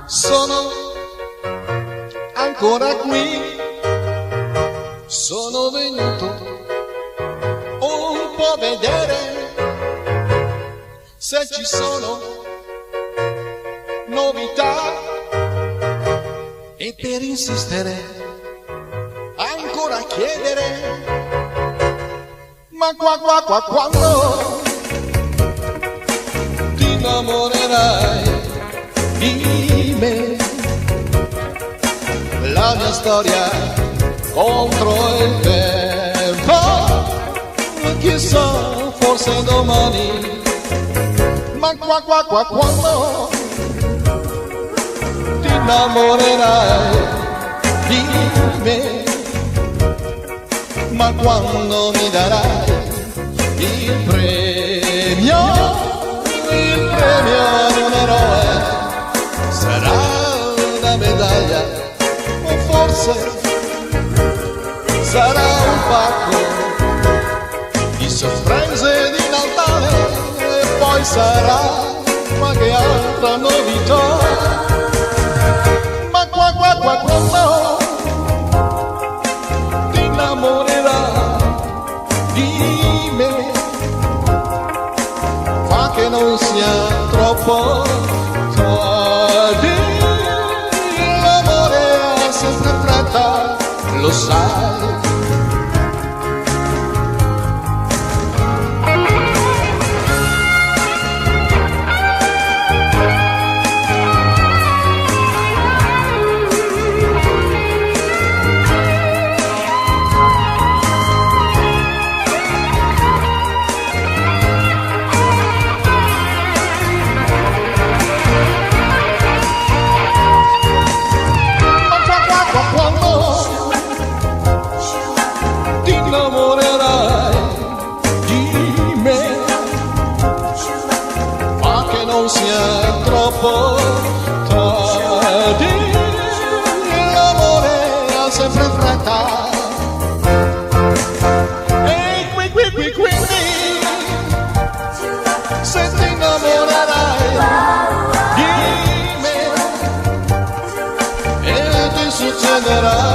Sono ancora qui, sono venuto un po' a vedere se ci sono novità e per insistere ancora chiedere, ma quando ti innamorerai di me, la mia storia contro il tempo, chissà, forse domani, ma quando ti innamorerai di me, ma quando mi darai il premio di un eroe, sarà una medaglia o forse sarà un pacco di sorprese di Natale e poi sarà qualche altra novità, ma quando ti innamorerai di me, fa che non sia troppo tardi, l'amore ha sempre fretta, lo sai. Innamorerai di me, ma che non sia troppo tardi, l'amore ha sempre fretta, e quindi se ti innamorerai di me e ti succederà